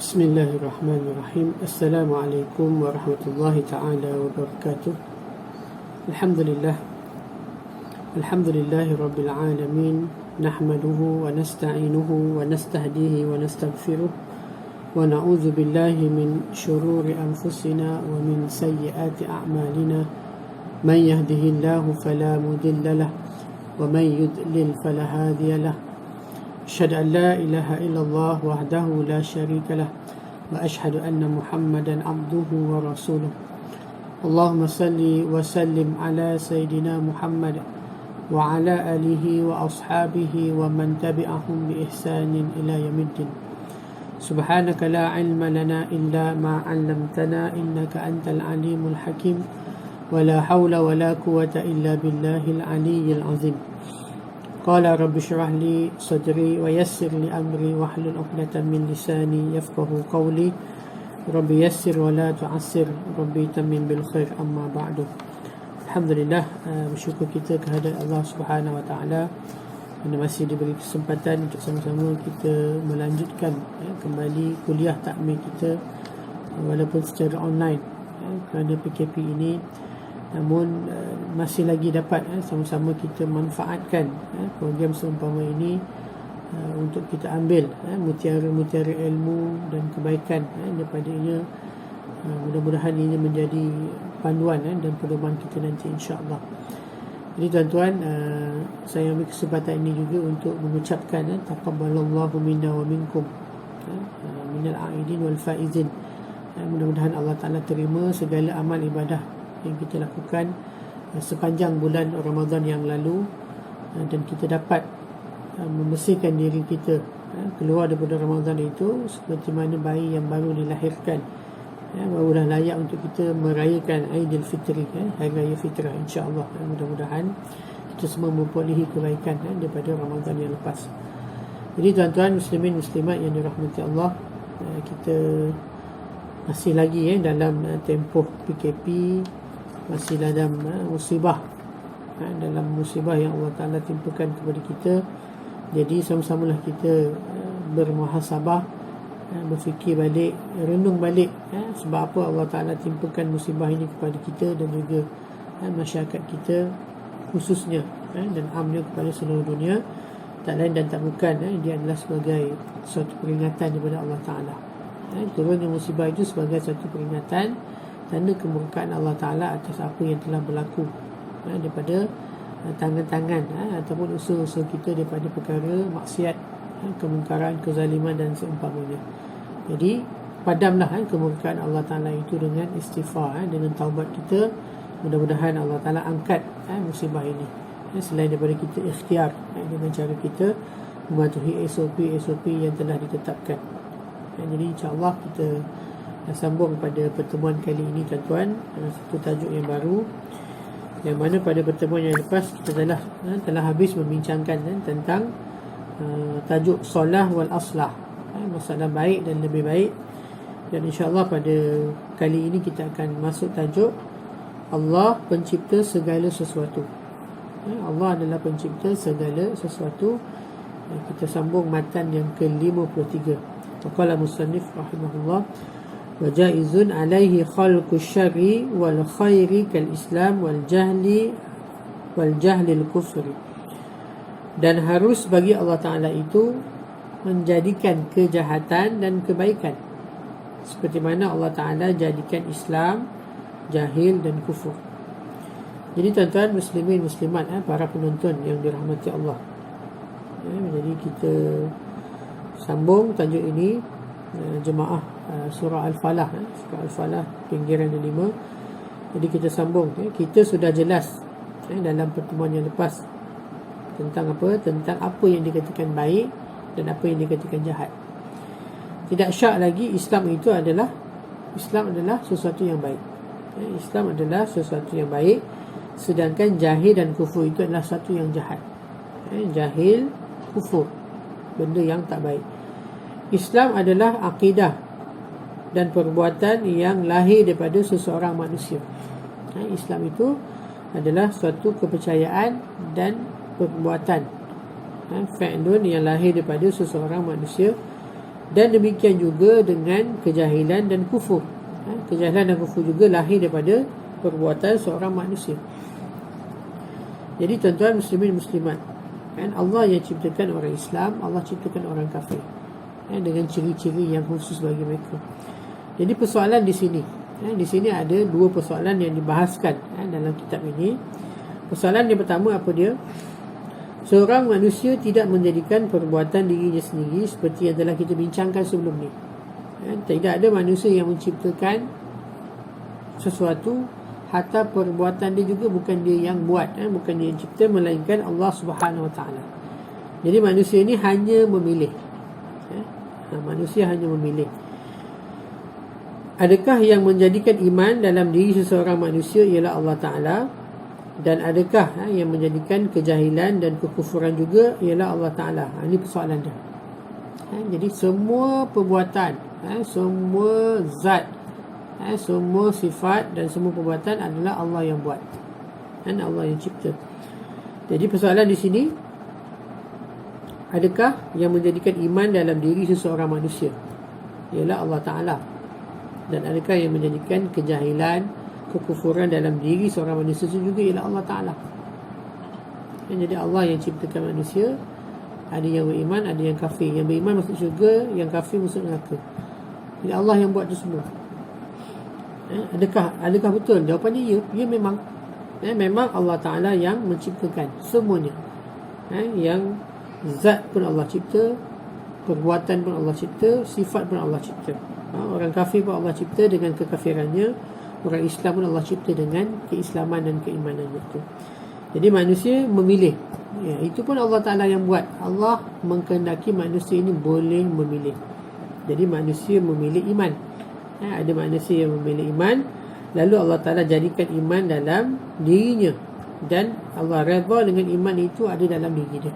Bismillahirrahmanirrahim. Assalamualaikum warahmatullahi ta'ala wabarakatuh. Alhamdulillah. Alhamdulillahi rabbil alamin. Nahmaduhu wa nasta'inuhu wa nastahdihi wa nastaghfiruh. Wa na'udzu billahi min syururi anfusina wa min sayyiati a'malina. Man yahdihillahu fala mudilla lahu wa man yudlil fala hadiya lahu. أشهد أن لا إله إلا الله وحده لا شريك له وأشهد أن محمدا عبده ورسوله اللهم صل وسلم على سيدنا محمد وعلى آله وأصحابه ومن تبعهم بإحسان إلى يوم الدين سبحانك لا علم لنا إلا ما علمتنا إنك أنت العليم الحكيم ولا حول ولا قوة إلا بالله العلي العظيم قال رب اشرح لي صدري ويسر لي أمري واحلل عقدة من لساني يفقهوا قولي رب يسر ولا تعسر ربي تمم بالخير أما بعد. Alhamdulillah, bersyukur kita kehadirat Allah Subhanahu Wa Taala kerana masih diberi kesempatan untuk sama-sama kita melanjutkan kembali kuliah takmil kita walaupun secara online kerana PKP ini. Namun masih lagi dapat sama-sama kita manfaatkan program seumpama ini untuk kita ambil mutiara-mutiara ilmu dan kebaikan daripadanya. Mudah-mudahan ini menjadi panduan dan pedoman kita nanti, insya-Allah. Jadi tuan-tuan, saya ambil kesempatan ini juga untuk mengucapkan taqabbalallahu minna wa minkum minal a'idin wal faizin. Mudah-mudahan Allah Ta'ala terima segala amal ibadah yang kita lakukan sepanjang bulan Ramadan yang lalu, dan kita dapat membersihkan diri kita keluar daripada Ramadan itu seperti mana bayi yang baru dilahirkan, barulah layak untuk kita merayakan Aidilfitri, Hari Raya Fitrah, insya-Allah. Mudah-mudahan kita semua memperolehi kebaikan daripada Ramadan yang lepas. Jadi tuan-tuan muslimin muslimat yang dirahmati Allah, kita masih lagi dalam tempoh PKP, masih dalam musibah, dalam musibah yang Allah Ta'ala timpakan kepada kita. Jadi sama-samalah kita bermuhasabah, berfikir balik, renung balik sebab apa Allah Ta'ala timpakan musibah ini kepada kita dan juga masyarakat kita khususnya, dan amnya kepada seluruh dunia. Tak lain dan tak bukan, dia adalah sebagai suatu peringatan daripada Allah Ta'ala. Turunnya musibah itu sebagai satu peringatan, tanda kemurkaan Allah Ta'ala atas apa yang telah berlaku daripada tangan-tangan ataupun usaha-usaha kita daripada perkara maksiat, kemungkaran, kezaliman dan seumpamanya. Jadi padamlah kemurkaan Allah Ta'ala itu dengan istighfar, dengan taubat kita. Mudah-mudahan Allah Ta'ala angkat musibah ini, selain daripada kita ikhtiar dengan cara kita mematuhi SOP yang telah ditetapkan. Jadi insya-Allah kita sambung pada pertemuan kali ini tuan-tuan, satu tajuk yang baru, yang mana pada pertemuan yang lepas kita telah habis membincangkan tentang tajuk solah wal aslah, masalah baik dan lebih baik. Dan insya-Allah pada kali ini kita akan masuk tajuk Allah pencipta segala sesuatu. Allah adalah pencipta segala sesuatu. Kita sambung matan yang ke-53. Qala musannif rahimahullah, wa jaizun alaihi khalqu syarri wal khairi kal islam wal jahli al kufri. Dan harus bagi Allah Ta'ala itu menjadikan kejahatan dan kebaikan, seperti mana Allah Ta'ala jadikan Islam, jahil dan kufur. Jadi tuan-tuan muslimin muslimat, para penonton yang dirahmati Allah, jadi kita sambung tajuk ini, jemaah surah Al-Falah, surah Al-Falah pinggiran kelima. Jadi kita sambung. Kita sudah jelas dalam pertemuan yang lepas tentang apa yang dikatakan baik dan apa yang dikatakan jahat. Tidak syak lagi Islam adalah sesuatu yang baik. Islam adalah sesuatu yang baik, sedangkan jahil dan kufur itu adalah sesuatu yang jahat. Jahil, kufur, benda yang tak baik. Islam adalah akidah dan perbuatan yang lahir daripada seseorang manusia. Islam itu adalah suatu kepercayaan dan perbuatan, fi'lun yang lahir daripada seseorang manusia. Dan demikian juga dengan kejahilan dan kufur. Kejahilan dan kufur juga lahir daripada perbuatan seorang manusia. Jadi tuan-tuan muslimin muslimat, Allah yang ciptakan orang Islam, Allah ciptakan orang kafir, dengan ciri-ciri yang khusus bagi mereka. Jadi persoalan di sini, di sini ada dua persoalan yang dibahaskan dalam kitab ini. Persoalan yang pertama apa dia? Seorang manusia tidak menjadikan perbuatan dirinya sendiri seperti yang telah kita bincangkan sebelum ni. Tidak ada manusia yang menciptakan sesuatu, hatta perbuatan dia juga bukan dia yang buat, bukan dia yang cipta, melainkan Allah Subhanahu Wa Taala. Jadi manusia ni hanya memilih. Manusia hanya memilih. Adakah yang menjadikan iman dalam diri seseorang manusia ialah Allah Ta'ala? Dan adakah yang menjadikan kejahilan dan kekufuran juga ialah Allah Ta'ala? Ini persoalan dia. Jadi semua perbuatan, semua zat, semua sifat dan semua perbuatan adalah Allah yang buat, Allah yang cipta. Jadi persoalan di sini, adakah yang menjadikan iman dalam diri seseorang manusia ialah Allah Ta'ala? Dan adakah yang menjadikan kejahilan, kekufuran dalam diri seorang manusia itu juga ialah Allah Ta'ala? Jadi Allah yang ciptakan manusia. Ada yang beriman, ada yang kafir. Yang beriman masuk syurga, yang kafir masuk neraka. Jadi Allah yang buat itu semua. Adakah betul? Jawapannya ya. Ya memang. Memang Allah Ta'ala yang menciptakan semuanya. Yang zat pun Allah cipta, perbuatan pun Allah cipta, sifat pun Allah cipta. Orang kafir pun Allah cipta dengan kekafirannya, orang Islam pun Allah cipta dengan keislaman dan keimanannya itu. Jadi manusia memilih. Itu pun Allah Ta'ala yang buat. Allah mengkehendaki manusia ini boleh memilih. Jadi manusia memilih iman. Ada manusia yang memilih iman, lalu Allah Ta'ala jadikan iman dalam dirinya, dan Allah redha dengan iman itu ada dalam diri dia.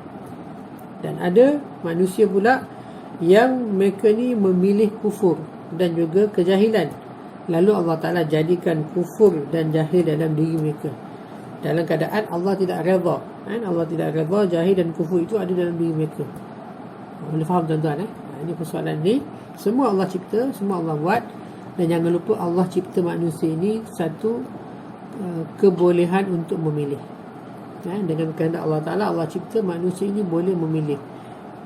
Dan ada manusia pula yang mereka ni memilih kufur dan juga kejahilan, lalu Allah Ta'ala jadikan kufur dan jahil dalam diri mereka, dalam keadaan Allah tidak redha. Allah tidak redha, jahil dan kufur itu ada dalam diri mereka. Boleh faham tuan-tuan? Ini persoalan ni. Semua Allah cipta, semua Allah buat. Dan jangan lupa Allah cipta manusia ini satu kebolehan untuk memilih. Dengan kehendak Allah Ta'ala, Allah cipta manusia ini boleh memilih.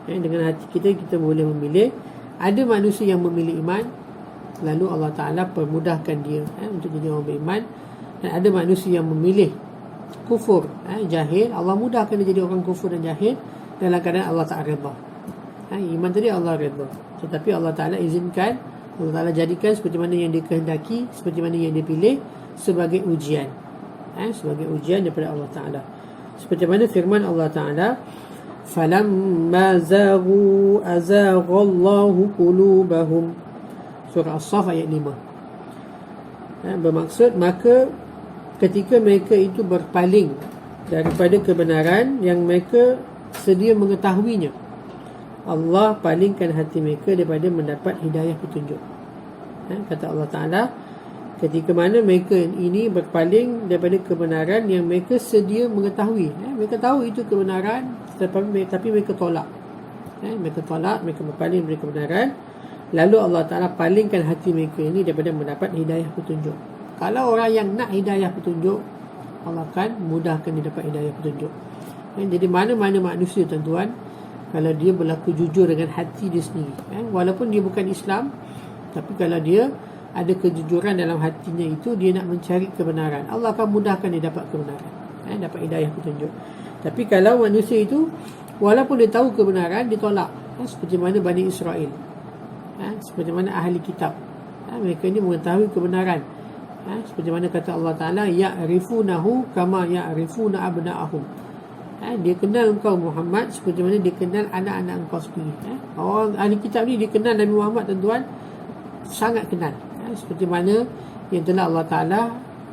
Dengan hati kita boleh memilih. Ada manusia yang memilih iman, lalu Allah Ta'ala permudahkan dia untuk jadi orang beriman. Dan ada manusia yang memilih kufur, jahil, Allah mudahkan dia jadi orang kufur dan jahil dalam keadaan Allah tak redha. Iman tadi Allah redha, tetapi Allah Ta'ala izinkan, Allah Ta'ala jadikan seperti mana yang dia kehendaki, seperti mana yang dia pilih, sebagai ujian, sebagai ujian daripada Allah Ta'ala. Seperti mana firman Allah Ta'ala, falamma zaghu azaghallahu qulubahum, surah As-Saff ayat 5. Bermaksud, maka ketika mereka itu berpaling daripada kebenaran yang mereka sedia mengetahuinya, Allah palingkan hati mereka daripada mendapat hidayah petunjuk. Kata Allah Ta'ala, ketika mana mereka ini berpaling daripada kebenaran yang mereka sedia mengetahui, mereka tahu itu kebenaran, tapi mereka tolak. Mereka tolak, mereka berpaling daripada kebenaran, lalu Allah Ta'ala palingkan hati mereka ini daripada mendapat hidayah petunjuk. Kalau orang yang nak hidayah petunjuk, Allah akan mudahkan dia dapat hidayah petunjuk. Jadi mana-mana manusia tuan-tuan, kalau dia berlaku jujur dengan hati dia sendiri, walaupun dia bukan Islam, tapi kalau dia ada kejujuran dalam hatinya itu, dia nak mencari kebenaran, Allah akan mudahkan dia dapat kebenaran, dapat hidayah petunjuk. Tapi kalau manusia itu, walaupun dia tahu kebenaran, dia tolak, seperti mana Bani Israel, seperti mana ahli kitab, mereka ini mengetahui kebenaran, seperti mana kata Allah Ta'ala, ya'rifunahu kama ya'rifuna abna'ahum. Dia kenal engkau Muhammad seperti mana dia kenal anak-anak engkau sendiri. Orang ahli kitab ni dia kenal Nabi Muhammad tuan-tuan, sangat kenal, seperti mana yang telah Allah Ta'ala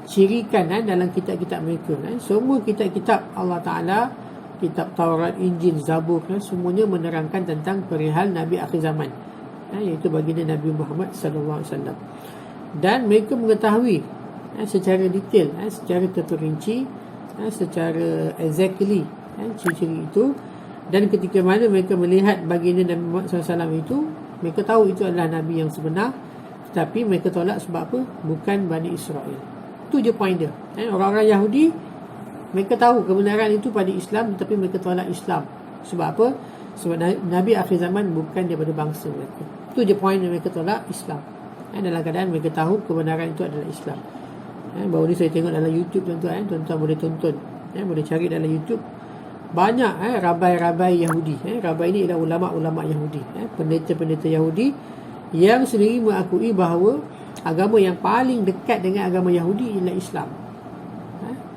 cirikan dalam kitab-kitab mereka. Semua kitab-kitab Allah Ta'ala, kitab Taurat, Injil, Zabur, semuanya menerangkan tentang perihal Nabi akhir zaman, iaitu baginda Nabi Muhammad SAW. Dan mereka mengetahui secara detail, secara terperinci, secara exactly ciri-ciri itu. Dan ketika mana mereka melihat baginda Nabi Muhammad SAW itu, Mereka tahu itu adalah Nabi yang sebenar, tetapi mereka tolak sebab apa? Bukan Bani Israel. Itu je point dia. Orang-orang Yahudi, mereka tahu kebenaran itu pada Islam, tapi mereka tolak Islam. Sebab apa? Sebab Nabi akhir zaman bukan daripada bangsa mereka. Itu je point yang mereka tolak Islam. Dalam keadaan mereka tahu kebenaran itu adalah Islam. Baru ni saya tengok dalam YouTube tuan-tuan. Tuan-tuan boleh tonton, boleh cari dalam YouTube. Banyak rabai-rabai Yahudi. Rabai ini adalah ulama-ulama Yahudi, pendeta-pendeta Yahudi yang sendiri mengakui bahawa agama yang paling dekat dengan agama Yahudi ialah Islam.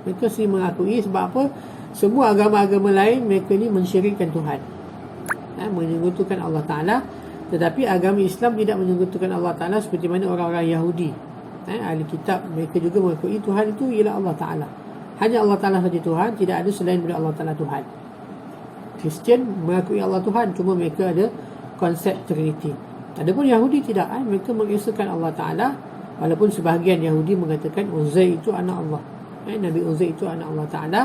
Mereka sendiri mengakui. Sebab apa? Semua agama-agama lain mereka ni mensyirikkan Tuhan, menyekutukan Allah Ta'ala. Tetapi agama Islam tidak menyekutukan Allah Ta'ala seperti mana orang-orang Yahudi, ahli kitab. Mereka juga mengakui Tuhan itu ialah Allah Ta'ala. Hanya Allah Ta'ala saja Tuhan, tidak ada selain daripada Allah Ta'ala Tuhan. Kristian mengakui Allah Tuhan, cuma mereka ada konsep Trinity. Adapun Yahudi tidak, mereka mengesahkan Allah Ta'ala. Walaupun sebahagian Yahudi mengatakan Uzair itu anak Allah, Nabi Uzair itu anak Allah Ta'ala.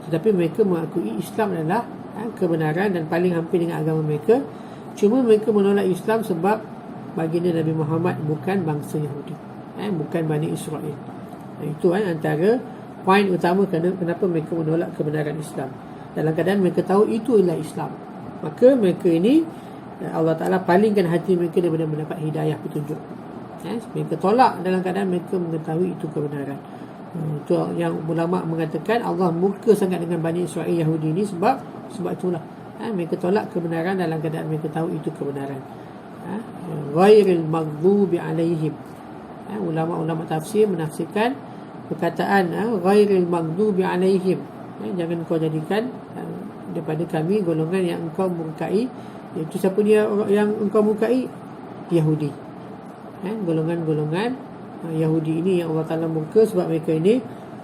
Tetapi mereka mengakui Islam adalah kebenaran dan paling hampir dengan agama mereka. Cuma mereka menolak Islam sebab baginda Nabi Muhammad bukan bangsa Yahudi, bukan Bani Israel. Itu antara poin utama kenapa mereka menolak kebenaran Islam. Dalam keadaan mereka tahu itu ialah Islam, maka mereka ini Allah Ta'ala palingkan hati mereka daripada mendapat hidayah, petunjuk. Mereka tolak dalam keadaan mereka mengetahui itu kebenaran. Itu yang ulama mengatakan Allah murka sangat dengan Bani Israel Yahudi ini sebab itulah mereka tolak kebenaran dalam keadaan mereka tahu itu kebenaran. Ghairil maghdubi alaihim. Ulama-ulama tafsir menafsirkan perkataan ghairil maghdubi alaihim, jangan kau jadikan daripada kami golongan yang engkau murkai. Iaitu siapa dia yang engkau murkai? Yahudi. Golongan-golongan Yahudi ini yang Allah Ta'ala murka sebab mereka ini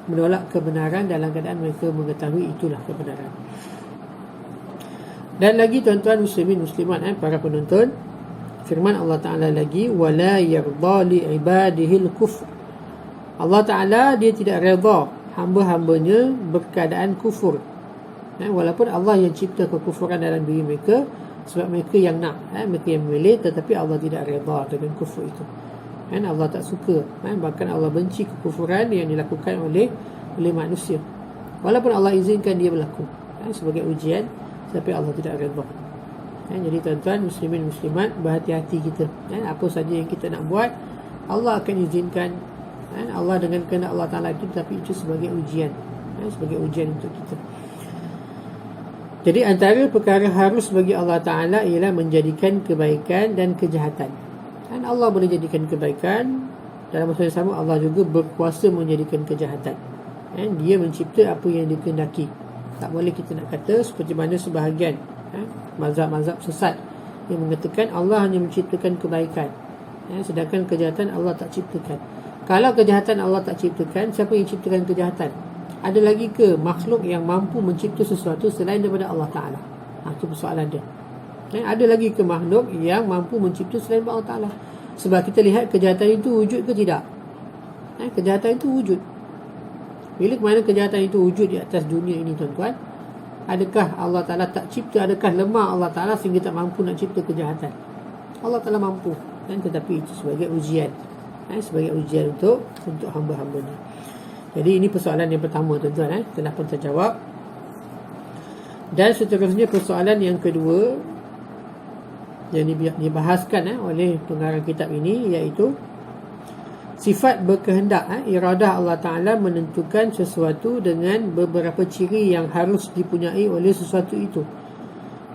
menolak kebenaran dalam keadaan mereka mengetahui itulah kebenaran. Dan lagi tuan-tuan muslimin muslimat, para penonton, firman Allah Ta'ala lagi, wala yarda li ibadihil kufr. Allah Ta'ala dia tidak redha hamba-hambanya berkeadaan kufur. Walaupun Allah yang cipta kekufuran dalam diri mereka, sebab mereka yang nak, mereka yang memilih, tetapi Allah tidak redha dengan kufur itu. Allah tak suka, bahkan Allah benci kekufuran yang dilakukan oleh manusia. Walaupun Allah izinkan dia berlaku sebagai ujian, tapi Allah tidak redha. Jadi tuan-tuan muslimin muslimat, berhati-hati kita. Apa saja yang kita nak buat, Allah akan izinkan. Allah dengan kehendak Allah Ta'ala itu, tapi itu sebagai ujian, sebagai ujian untuk kita. Jadi antara perkara harus bagi Allah Ta'ala ialah menjadikan kebaikan dan kejahatan. Dan Allah boleh jadikan kebaikan, dalam masa yang sama Allah juga berkuasa menjadikan kejahatan. Dia mencipta apa yang dikehendaki. Tak boleh kita nak kata seperti mana sebahagian mazhab-mazhab sesat yang mengatakan Allah hanya menciptakan kebaikan, sedangkan kejahatan Allah tak ciptakan. Kalau kejahatan Allah tak ciptakan, siapa yang ciptakan kejahatan? Ada lagi ke makhluk yang mampu mencipta sesuatu selain daripada Allah Ta'ala? Itu persoalan dia. Ada lagi ke makhluk yang mampu mencipta selain daripada Allah Ta'ala? Sebab kita lihat kejahatan itu wujud ke tidak? Kejahatan itu wujud. Bila ke mana kejahatan itu wujud di atas dunia ini tuan-tuan? Adakah Allah Ta'ala tak cipta? Adakah lemah Allah Ta'ala sehingga tak mampu nak cipta kejahatan? Allah Ta'ala mampu, tetapi itu sebagai ujian, sebagai ujian untuk hamba-hambanya. Jadi ini persoalan yang pertama tuan-tuan, telah pun terjawab. Dan seterusnya persoalan yang kedua yang dibahaskan oleh pengarang kitab ini, iaitu sifat berkehendak. Iradah Allah Ta'ala menentukan sesuatu dengan beberapa ciri yang harus dipunyai oleh sesuatu itu.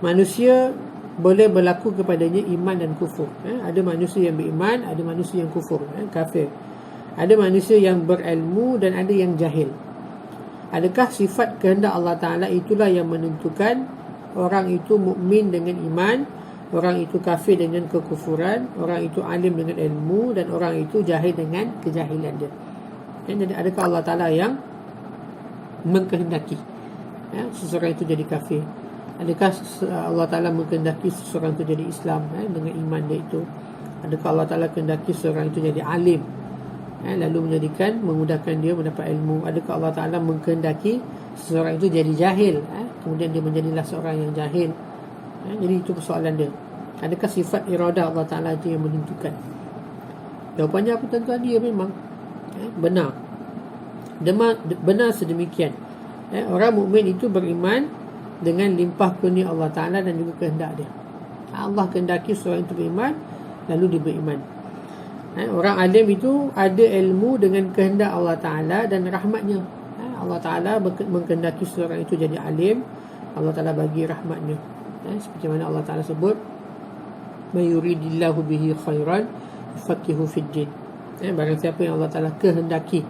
Manusia boleh berlaku kepadanya iman dan kufur. Ada manusia yang beriman, ada manusia yang kufur, kafir. Ada manusia yang berilmu dan ada yang jahil. Adakah sifat kehendak Allah Ta'ala itulah yang menentukan orang itu mukmin dengan iman, orang itu kafir dengan kekufuran, orang itu alim dengan ilmu, dan orang itu jahil dengan kejahilan dia? Jadi adakah Allah Ta'ala yang mengkehendaki seseorang itu jadi kafir? Adakah Allah Ta'ala mengkehendaki seseorang itu jadi Islam dengan iman dia itu? Adakah Allah Ta'ala kehendaki seseorang itu jadi alim, lalu memudahkan dia mendapat ilmu? Adakah Allah Ta'ala mengkehendaki seseorang itu jadi jahil, kemudian dia menjadilah seorang yang jahil? Jadi itu persoalan dia. Adakah sifat iradah Allah Ta'ala itu yang menentukan? Jawapannya apa tuan-tuan? Dia memang benar. Benar sedemikian. Orang mukmin itu beriman dengan limpah kurnia Allah Ta'ala dan juga kehendak dia. Allah kehendaki seorang itu beriman, lalu dia beriman. Orang alim itu ada ilmu dengan kehendak Allah Ta'ala dan rahmatnya. Allah Ta'ala mengkehendaki seorang itu jadi alim, Allah Ta'ala bagi rahmatnya. Seperti mana Allah Ta'ala sebut, "May yuridillahu bihi khairan yufaqihu fid din." Barang siapa yang Allah Ta'ala kehendaki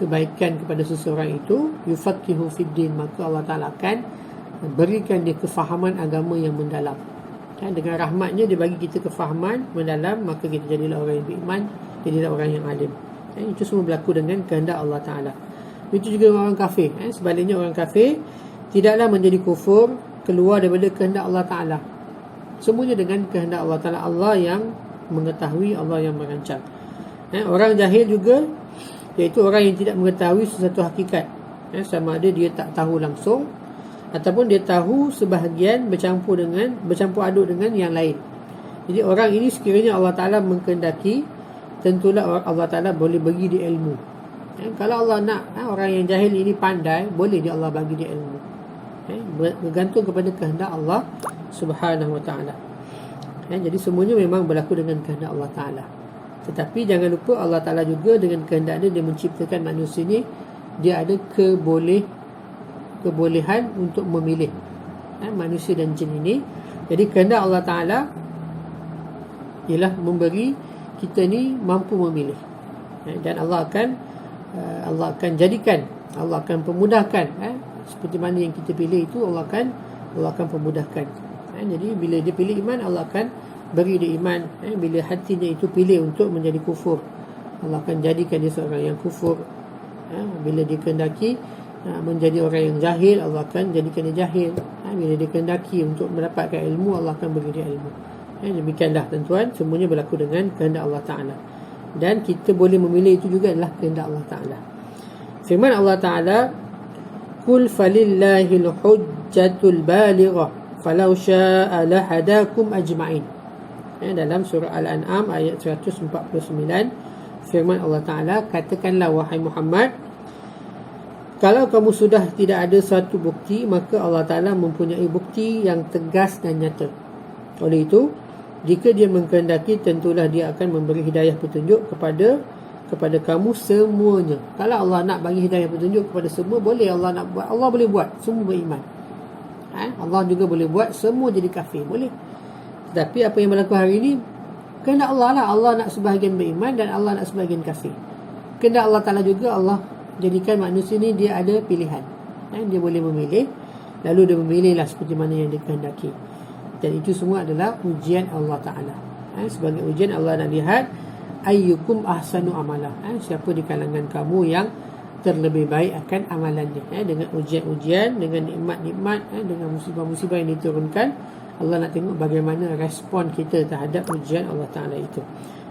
kebaikan kepada seseorang itu, yufaqihu fid din, maka Allah Ta'ala akan berikan dia kefahaman agama yang mendalam. Dengan rahmatnya dia bagi kita kefahaman mendalam, maka kita jadilah orang yang beriman, jadilah orang yang alim. Itu semua berlaku dengan kehendak Allah Ta'ala. Itu juga orang kafir. Sebaliknya orang kafir tidaklah menjadi kufur keluar daripada kehendak Allah Ta'ala. Semuanya dengan kehendak Allah Ta'ala. Allah yang mengetahui, Allah yang merancang. Orang jahil juga, iaitu orang yang tidak mengetahui sesuatu hakikat. Sama ada dia tak tahu langsung ataupun dia tahu sebahagian bercampur aduk dengan yang lain. Jadi orang ini sekiranya Allah Ta'ala mengkehendaki, tentulah Allah Ta'ala boleh bagi dia ilmu. Kalau Allah nak orang yang jahil ini pandai, boleh dia Allah bagi dia ilmu. Bergantung kepada kehendak Allah Subhanahu Wa Ta'ala. Jadi semuanya memang berlaku dengan kehendak Allah Ta'ala. Tetapi jangan lupa Allah Ta'ala juga dengan kehendak dia menciptakan manusia ni, dia ada kebolehan untuk memilih manusia dan jin ini. Jadi kehendak Allah Ta'ala ialah memberi kita ni mampu memilih. Dan Allah akan jadikan, Allah akan pemudahkan. Seperti mana yang kita pilih itu, Allah akan pemudahkan. Jadi bila dia pilih iman, Allah akan beri dia iman. Bila hatinya itu pilih untuk menjadi kufur, Allah akan jadikan dia seorang yang kufur. Bila dia kehendaki menjadi orang yang jahil, Allah akan jadikan dia jahil. Bila dia kehendaki untuk mendapatkan ilmu, Allah akan beri dia ilmu. Demikianlah tuan-tuan, semuanya berlaku dengan kehendak Allah Ta'ala. Dan kita boleh memilih itu juga adalah kehendak Allah Ta'ala. Firman Allah Ta'ala, "Qul falillahil hujjatul balighah falau syaa lahadakum ajma'in." Dalam surah Al-An'am ayat 149, firman Allah Ta'ala, katakanlah wahai Muhammad, kalau kamu sudah tidak ada satu bukti, maka Allah Ta'ala mempunyai bukti yang tegas dan nyata. Oleh itu, jika dia mengkehendaki, tentulah dia akan memberi hidayah petunjuk kepada kamu semuanya. Kalau Allah nak bagi hidayah petunjuk kepada semua, boleh Allah nak buat. Allah boleh buat semua beriman. Allah juga boleh buat semua jadi kafir, boleh. Tapi apa yang berlaku hari ini, kehendak Allah lah. Allah nak sebahagian beriman dan Allah nak sebahagian kafir. Kehendak Allah Ta'ala juga, Allah jadikan manusia ni dia ada pilihan. Dia boleh memilih, lalu dia memilihlah seperti mana yang dia kehendaki. Dan itu semua adalah ujian Allah Ta'ala. Sebagai ujian Allah nak lihat ayyukum ahsanu amala. Siapa di kalangan kamu yang terlebih baik akan amalannya. Dengan ujian-ujian, dengan nikmat-nikmat, dengan musibah-musibah yang diturunkan, Allah nak tengok bagaimana respon kita terhadap ujian Allah Ta'ala itu.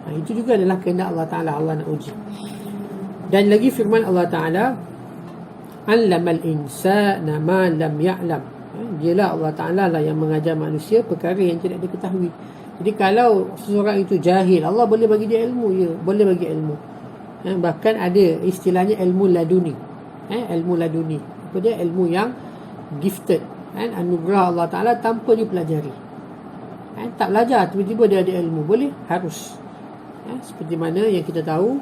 Itu juga adalah kehendak Allah Ta'ala. Allah nak uji. Dan lagi firman Allah Ta'ala, "Allamal insana ma lam ya'lam." Dialah Allah Ta'ala lah yang mengajar manusia perkara yang tidak diketahui. Jadi kalau seseorang itu jahil, Allah boleh bagi dia ilmu. Ya, boleh bagi ilmu. Bahkan ada istilahnya ilmu laduni. Ilmu laduni. Apa dia? Ilmu yang gifted. Anugerah Allah Ta'ala tanpa dia pelajari. Tak belajar, tiba-tiba dia ada ilmu. Boleh? Harus. Seperti mana yang kita tahu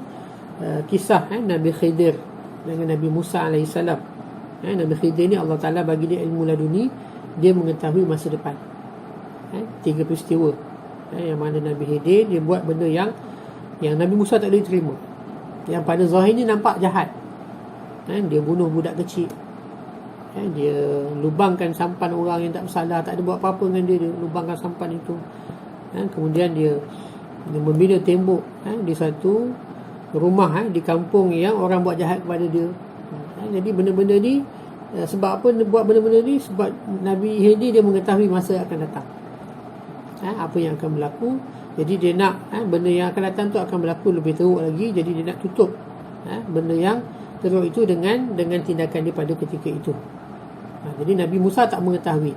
kisah Nabi Khidir dengan Nabi Musa AS. Nabi Khidir ni Allah Ta'ala bagi dia ilmu laduni. Dia mengetahui masa depan. 3 peristiwa. Yang mana Nabi Khidir dia buat benda yang Nabi Musa tak boleh terima. Yang pada zahirnya nampak jahat. Dia bunuh budak kecil. Dia lubangkan sampan orang yang tak bersalah, tak ada buat apa-apa dengan dia. Dia lubangkan sampan itu. Kemudian dia membina tembok di satu rumah di kampung yang orang buat jahat kepada dia. Jadi benda-benda ni, sebab apa buat benda-benda ni? Sebab Nabi Khidir dia mengetahui masa akan datang, apa yang akan berlaku. Jadi dia nak benda yang akan datang tu akan berlaku lebih teruk lagi. Jadi dia nak tutup benda yang teruk itu dengan tindakan dia pada ketika itu. Jadi Nabi Musa tak mengetahui.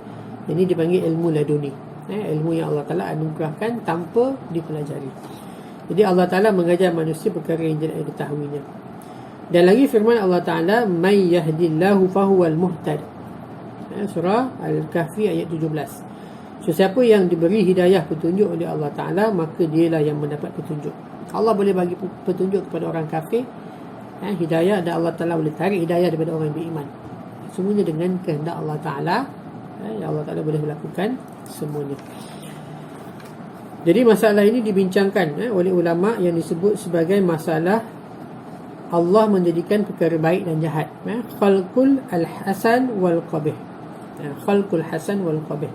Jadi dipanggil ilmu laduni. Ilmu yang Allah Ta'ala anugerahkan tanpa dipelajari. Jadi Allah Ta'ala mengajar manusia perkara yang tidak diketahuinya. Dan lagi firman Allah Ta'ala, "May yahdillahu fahuwal muhtad." Surah Al-Kahfi ayat 17. Sesiapa yang diberi hidayah petunjuk oleh Allah Ta'ala, maka dialah yang mendapat petunjuk. Allah boleh bagi petunjuk kepada orang kafir, hidayah, dan Allah Ta'ala boleh tarik hidayah daripada orang yang beriman. Semuanya dengan kehendak Allah Ta'ala. Allah Ta'ala boleh melakukan semuanya. Jadi masalah ini dibincangkan oleh ulama yang disebut sebagai masalah Allah menjadikan perkara baik dan jahat. Khalqul al-hasan wal qabih. Khalqul hasan wal qabih.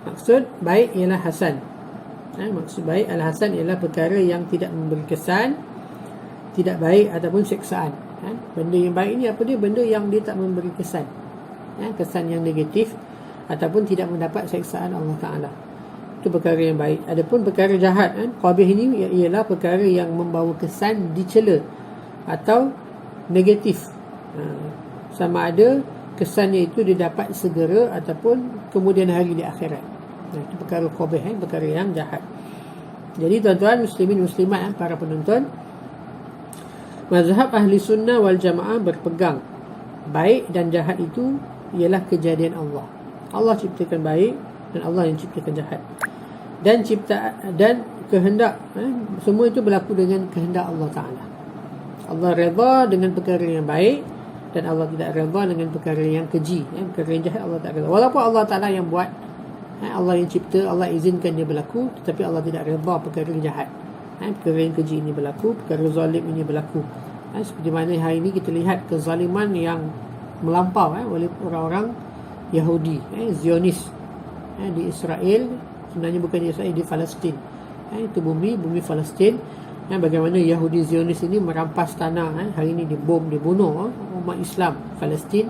Maksud baik ialah hasan. Maksud baik al-hasan ialah perkara yang tidak memberi kesan, tidak baik ataupun seksaan. Benda yang baik ni apa dia? Benda yang dia tak memberi kesan. Kesan yang negatif ataupun tidak mendapat seksaan Allah Ta'ala. Itu perkara yang baik. Adapun perkara jahat, qabih ini ialah perkara yang membawa kesan dicela atau negatif. Sama ada kesannya itu didapat segera ataupun kemudian hari di akhirat. Itu perkara qabih, perkara yang jahat. Jadi tuan-tuan muslimin muslimat, para penonton, mazhab ahli sunnah wal jamaah berpegang baik dan jahat itu ialah kejadian Allah. Allah ciptakan baik dan Allah yang ciptakan jahat. Dan kehendak, semua itu berlaku dengan kehendak Allah Ta'ala. Allah redha dengan perkara yang baik dan Allah tidak redha dengan perkara yang keji, perkara yang jahat Allah tak redha. Walaupun Allah Ta'ala yang buat, Allah yang cipta, Allah izinkan dia berlaku, tetapi Allah tidak redha perkara yang jahat. Perkara yang keji ini berlaku, perkara zalim ini berlaku. Seperti mana hari ini kita lihat kezaliman yang melampau oleh orang-orang Yahudi, Zionis di Israel. Sebenarnya bukan di Israel, di Palestin. Itu bumi Palestin. Bagaimana Yahudi Zionis ini merampas tanah. Hari ini dibom, dibunuh umat Islam Palestin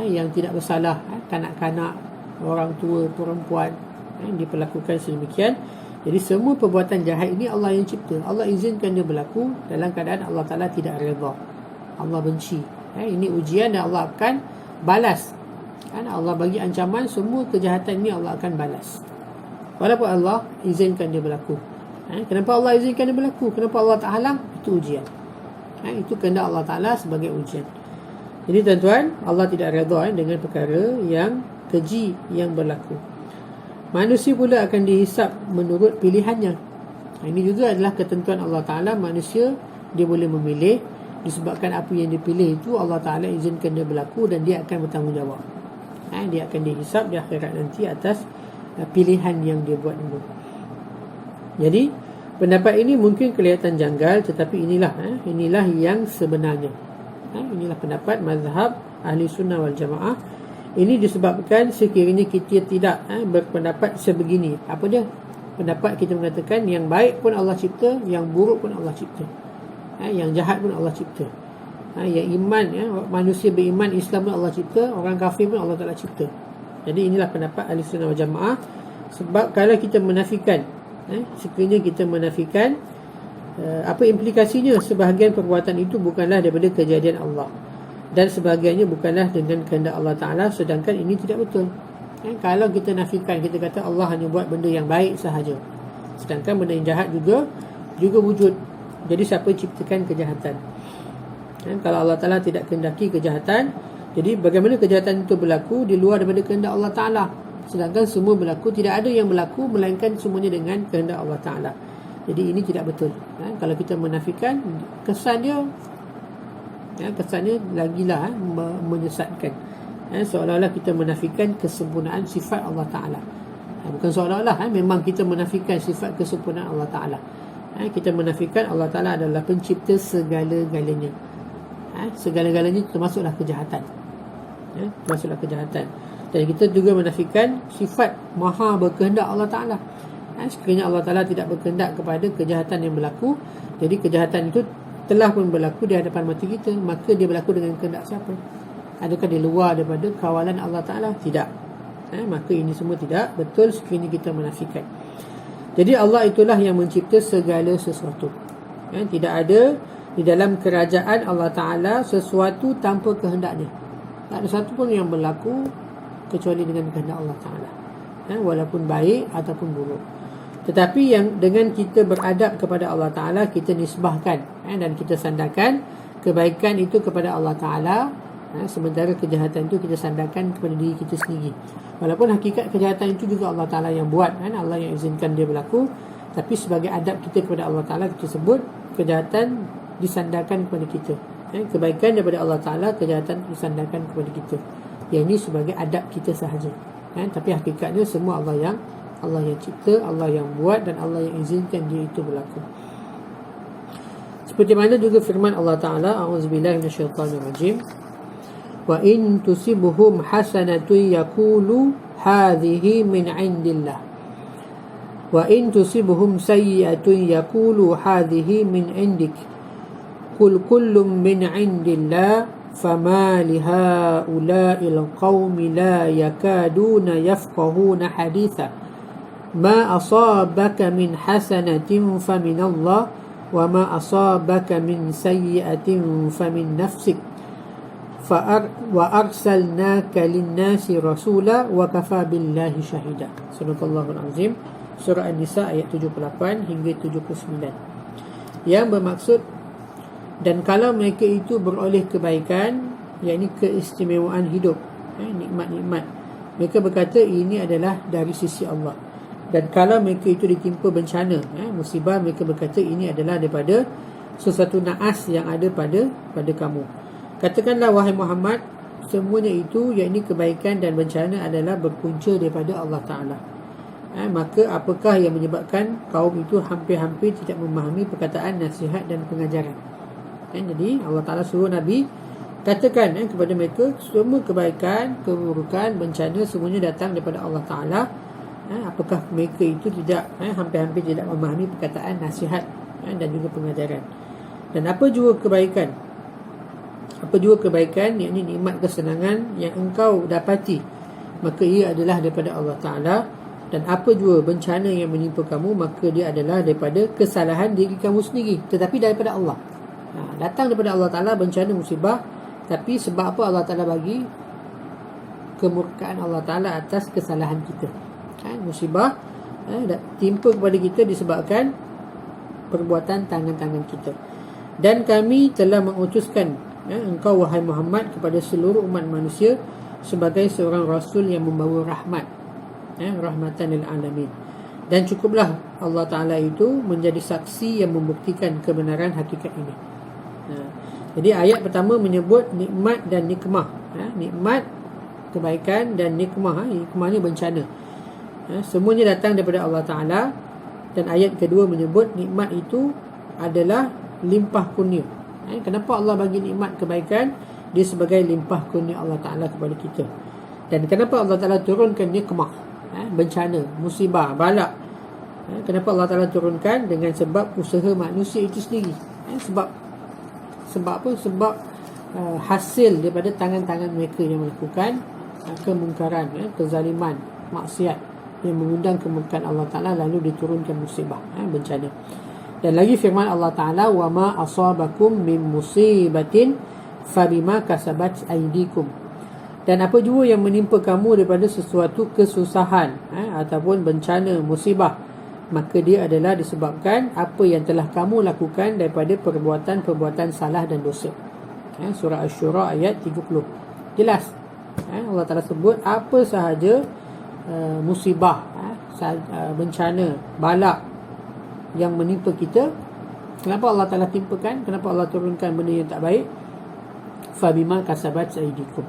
yang tidak bersalah. Kanak-kanak, orang tua, perempuan diperlakukan sedemikian. Jadi semua perbuatan jahat ini Allah yang cipta. Allah izinkan dia berlaku dalam keadaan Allah Ta'ala tidak redha. Allah benci. Ini ujian dan Allah akan balas. Allah bagi ancaman, semua kejahatan ini Allah akan balas. Walaupun Allah izinkan dia berlaku. Kenapa Allah izinkan dia berlaku? Kenapa Allah tak halang? Itu ujian. Itu kehendak Allah Ta'ala sebagai ujian. Jadi tuan-tuan, Allah tidak redha dengan perkara yang keji yang berlaku. Manusia pula akan dihisap menurut pilihannya. Ini juga adalah ketentuan Allah Ta'ala. Manusia dia boleh memilih. Disebabkan apa yang dipilih itu Allah Ta'ala izinkan dia berlaku dan dia akan bertanggungjawab. Dia akan dihisap di akhirat nanti atas pilihan yang dia buat dulu. Jadi pendapat ini mungkin kelihatan janggal, tetapi inilah yang sebenarnya. Inilah pendapat mazhab ahli sunnah wal jamaah. Ini disebabkan sekiranya kita tidak berpendapat sebegini. Apa dia? Pendapat kita mengatakan yang baik pun Allah cipta, yang buruk pun Allah cipta, yang jahat pun Allah cipta, yang iman, manusia beriman Islam pun Allah cipta, orang kafir pun Allah Ta'ala cipta. Jadi inilah pendapat ahli sunnah wal jamaah. Sebab kalau kita menafikan, sekiranya kita menafikan, apa implikasinya? Sebahagian perbuatan itu bukanlah daripada kejadian Allah dan sebahagiannya bukanlah dengan kehendak Allah Ta'ala, sedangkan ini tidak betul. Kalau kita nafikan, kita kata Allah hanya buat benda yang baik sahaja, sedangkan benda yang jahat juga wujud. Jadi siapa ciptakan kejahatan? Kalau Allah Ta'ala tidak kehendaki kejahatan, jadi bagaimana kejahatan itu berlaku di luar daripada kehendak Allah Ta'ala? Sedangkan semua berlaku, tidak ada yang berlaku melainkan semuanya dengan kehendak Allah Ta'ala. Jadi ini tidak betul. Kalau kita menafikan, kesannya lagilah menyesatkan. Seolah-olah kita menafikan kesempurnaan sifat Allah Ta'ala. Bukan seolah-olah, memang kita menafikan sifat kesempurnaan Allah Ta'ala. Kita menafikan Allah Ta'ala adalah pencipta segala-galanya. Segala-galanya termasuklah kejahatan. Termasuklah kejahatan. Dan kita juga menafikan sifat maha berkehendak Allah Ta'ala. Sekiranya Allah Ta'ala tidak berkehendak kepada kejahatan yang berlaku, jadi kejahatan itu telah pun berlaku di hadapan mata kita, maka dia berlaku dengan kehendak siapa? Adakah di luar daripada kawalan Allah Ta'ala? Tidak. Maka ini semua tidak betul sekiranya kita menafikan. Jadi Allah itulah yang mencipta segala sesuatu. Tidak ada di dalam kerajaan Allah Ta'ala sesuatu tanpa kehendaknya. Tak ada satu pun yang berlaku kecuali dengan kehendak Allah Ta'ala. walaupun baik ataupun buruk. Tetapi yang dengan kita beradab kepada Allah Ta'ala, kita nisbahkan dan kita sandarkan kebaikan itu kepada Allah Ta'ala, sementara kejahatan itu kita sandarkan kepada diri kita sendiri. Walaupun hakikat kejahatan itu juga Allah Ta'ala yang buat, Allah yang izinkan dia berlaku, tapi sebagai adab kita kepada Allah Ta'ala, kita sebut kejahatan disandarkan kepada kita, kebaikan daripada Allah Ta'ala, kejahatan disandarkan kepada kita. Yang ini sebagai adab kita sahaja, tapi hakikatnya semua Allah yang cipta, Allah yang buat, dan Allah yang izinkan dia itu berlaku. Seperti mana juga firman Allah Ta'ala, a'udzubillahi minasyaitanirrajim, wa in tusibuhum hasanatun yaqulu hadhihi min indillah wa in tusibuhum sayyi'atun yaqulu hadhihi min indik qul kullun min indillah fama lihaula'il qaumi la yakaduna yafqahuna haditha ma asabaka min hasanatin faminallah wa ma asabaka min sayyi'atin famin nafsik wa arsalnaka linnasi rasula wa kafa billahi syahida. Subhanallahul azim. Surah An-Nisa ayat 78 hingga 79. Yang bermaksud, dan kalau mereka itu beroleh kebaikan, yakni keistimewaan hidup, nikmat-nikmat, mereka berkata ini adalah dari sisi Allah. Dan kalau mereka itu ditimpa bencana, musibah, mereka berkata ini adalah daripada sesuatu naas yang ada pada kamu. Katakanlah wahai Muhammad, semuanya itu, yakni kebaikan dan bencana, adalah berpunca daripada Allah Ta'ala. Maka apakah yang menyebabkan kaum itu hampir-hampir tidak memahami perkataan, nasihat dan pengajaran? Jadi Allah Ta'ala suruh Nabi katakan kepada mereka, semua kebaikan, keburukan, bencana, semuanya datang daripada Allah Ta'ala. Apakah mereka itu tidak hampir-hampir tidak memahami perkataan, nasihat dan juga pengajaran? Dan apa juga kebaikan, yakni nikmat kesenangan yang engkau dapati, maka ia adalah daripada Allah Ta'ala. Dan apa juga bencana yang menimpa kamu, maka dia adalah daripada kesalahan diri kamu sendiri, tetapi daripada Allah. Datang daripada Allah Ta'ala bencana, musibah, tapi sebab apa Allah Ta'ala bagi? Kemurkaan Allah Ta'ala atas kesalahan kita. Musibah timpa kepada kita disebabkan perbuatan tangan-tangan kita. Dan kami telah mengutuskan engkau wahai Muhammad kepada seluruh umat manusia sebagai seorang rasul yang membawa rahmat, rahmatan lil alamin. Dan cukuplah Allah Ta'ala itu menjadi saksi yang membuktikan kebenaran hakikat ini. Jadi ayat pertama menyebut nikmat dan nikmah. Nikmat, kebaikan, dan nikmah. Nikmah ni bencana. Semuanya datang daripada Allah Ta'ala. Dan ayat kedua menyebut nikmat itu adalah limpah kurnia. Kenapa Allah bagi nikmat kebaikan? Dia sebagai limpah kurnia Allah Ta'ala kepada kita. Dan kenapa Allah Ta'ala turunkan nikmah, bencana, musibah, balak? Kenapa Allah Ta'ala turunkan? Dengan sebab usaha manusia itu sendiri. Sebab apa? Sebab hasil daripada tangan-tangan mereka yang melakukan kemungkaran, kezaliman, maksiat, yang mengundang kemurkaan Allah Ta'ala, lalu diturunkan musibah, bencana. Dan lagi firman Allah Ta'ala, wa ma asabakum min musibatin fabima kasabat aydikum. Dan apa juga yang menimpa kamu daripada sesuatu kesusahan ataupun bencana, musibah, maka dia adalah disebabkan apa yang telah kamu lakukan daripada perbuatan-perbuatan salah dan dosa. Surah Asy-Syura ayat 30. Jelas. Allah Ta'ala sebut apa sahaja musibah, bencana, balak yang menimpa kita. Kenapa Allah Ta'ala timpakan? Kenapa Allah turunkan benda yang tak baik? Fabima kasabat aydikum.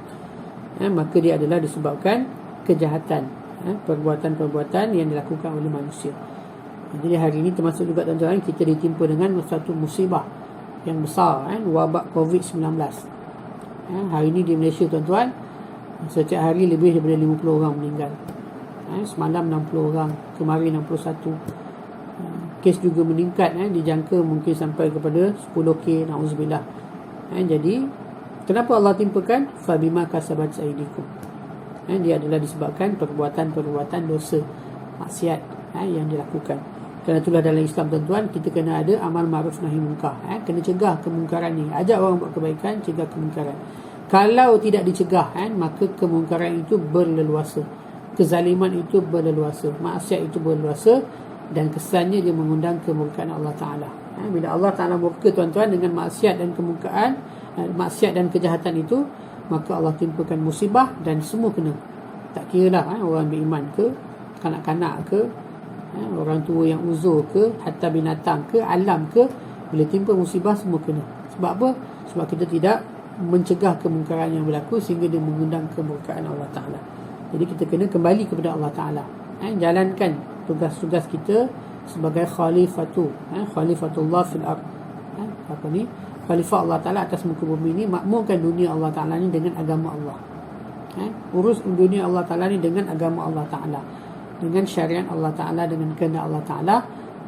Maka dia adalah disebabkan kejahatan, perbuatan-perbuatan yang dilakukan oleh manusia. Jadi hari ini termasuk juga tuan-tuan, kita ditimpa dengan satu musibah yang besar, wabak COVID-19. Hari ini di Malaysia tuan-tuan, setiap hari lebih daripada 50 orang meninggal. Semalam 60 orang, kemarin 61. Kes juga meningkat, dijangka mungkin sampai kepada 10K, na'udzubillah. Jadi kenapa Allah timpakan? Fabima kasabat aydikum. Dia adalah disebabkan perbuatan-perbuatan dosa, maksiat yang dilakukan. Kerana itulah dalam Islam tuan-tuan, kita kena ada amal ma'ruf nahi munkar. Kena cegah kemungkaran ni. Ajak orang buat kebaikan, cegah kemungkaran. Kalau tidak dicegah, maka kemungkaran itu berleluasa. kezaliman itu berleluasa, maksiat itu berleluasa, dan kesannya dia mengundang kemurkaan Allah Ta'ala. Bila Allah Ta'ala murka tuan-tuan dengan maksiat dan kemurkaan, maksiat dan kejahatan itu, maka Allah timpakan musibah dan semua kena. Tak kira lah orang beriman ke, kanak-kanak ke, orang tua yang uzur ke, hatta binatang ke, alam ke, bila timpa musibah semua kena. Sebab apa? Sebab kita tidak mencegah kemungkaran yang berlaku sehingga dia mengundang kemurkaan Allah Ta'ala. Jadi kita kena kembali kepada Allah Ta'ala, jalankan tugas-tugas kita sebagai khalifatullah fil ard. Khalifah Allah Ta'ala atas muka bumi ni, makmurkan dunia Allah Ta'ala ni dengan agama Allah. Urus dunia Allah Ta'ala ni dengan agama Allah Ta'ala, dengan syariat Allah Ta'ala, dengan kehendak Allah Ta'ala,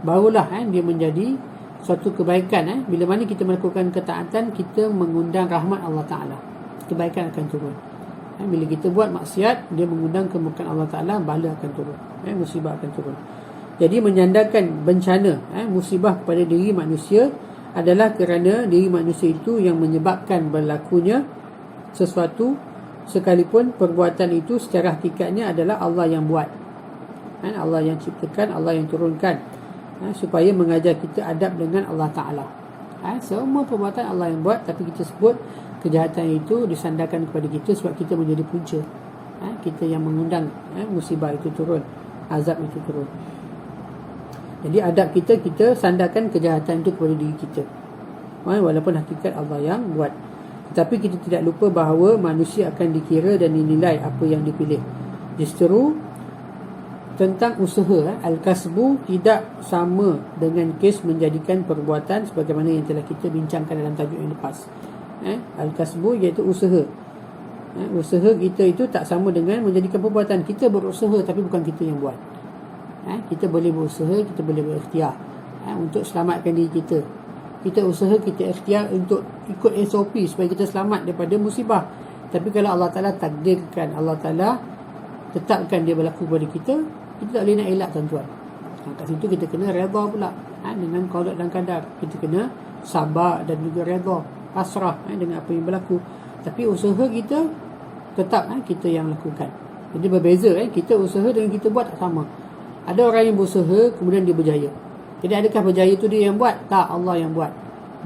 barulah dia menjadi suatu kebaikan. Bila mana kita melakukan ketaatan, kita mengundang rahmat Allah Ta'ala, kebaikan akan turun. Bila kita buat maksiat, dia mengundang kemurkaan Allah Ta'ala, bala akan turun, musibah akan turun. Jadi menyandarkan bencana, musibah kepada diri manusia adalah kerana diri manusia itu yang menyebabkan berlakunya sesuatu, sekalipun perbuatan itu secara hakikatnya adalah Allah yang buat, Allah yang ciptakan, Allah yang turunkan, supaya mengajar kita adab dengan Allah Ta'ala. Semua perbuatan Allah yang buat, tapi kita sebut kejahatan itu disandarkan kepada kita sebab kita menjadi punca, kita yang mengundang musibah itu turun, azab itu turun. Jadi adab kita, kita sandarkan kejahatan itu kepada diri kita, walaupun hakikat Allah yang buat. Tetapi kita tidak lupa bahawa manusia akan dikira dan dinilai apa yang dipilih. Justru tentang usaha, al-kasbu tidak sama dengan kes menjadikan perbuatan sebagaimana yang telah kita bincangkan dalam tajuk yang lepas. Al-kasbu iaitu usaha. Usaha kita itu tak sama dengan menjadikan perbuatan. Kita berusaha tapi bukan kita yang buat. Kita boleh berusaha, kita boleh berikhtiar untuk selamatkan diri kita. Kita usaha, kita ikhtiar untuk ikut SOP supaya kita selamat daripada musibah. Tapi kalau Allah Ta'ala takdirkan, Allah Ta'ala tetapkan dia berlaku kepada kita, kita tak boleh nak elak tuan-tuan. Kat situ kita kena redha pula dengan qada dan qadar. Kita kena sabar dan juga redha, pasrah dengan apa yang berlaku. Tapi usaha kita tetap kita yang lakukan. Jadi berbeza, kita usaha dengan kita buat tak sama. Ada orang yang berusaha kemudian dia berjaya. Jadi adakah berjaya tu dia yang buat? Tak, Allah yang buat.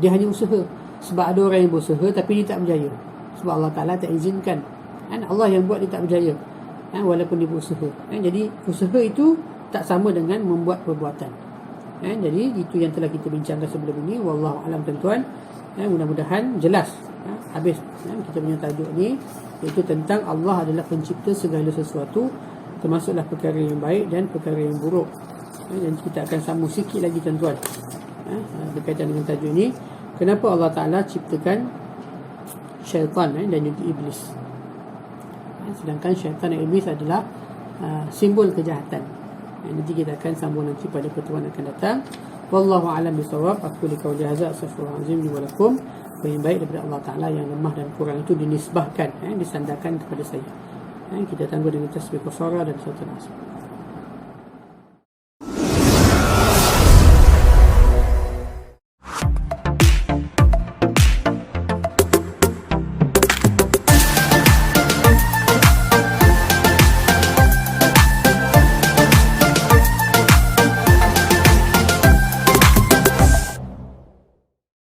Dia hanya usaha. Sebab ada orang yang berusaha tapi dia tak berjaya, sebab Allah Ta'ala tak izinkan. Allah yang buat dia tak berjaya, walaupun dia berusaha. Jadi usaha itu tak sama dengan membuat perbuatan. Jadi itu yang telah kita bincangkan sebelum ini. Wallahu alam tuan-tuan. Mudah-mudahan jelas habis kita punya tajuk ni, iaitu tentang Allah adalah pencipta segala sesuatu, termasuklah perkara yang baik dan perkara yang buruk. Dan kita akan sambung sikit lagi tuan-tuan berkaitan dengan tajuk ini. Kenapa Allah Ta'ala ciptakan syaitan dan juga iblis, sedangkan syaitan dan iblis adalah simbol kejahatan. Nanti kita akan sambung nanti pada pertemuan akan datang. Wallahu a'lam bishawab. Aku li qauli hadza astaghfirullahalazim li wa lakum. Yang baik daripada Allah Ta'ala, yang lemah dan kurang itu dinisbahkan, disandarkan kepada saya. Kita tangguh dengan tasbih qasara dan sautan asal.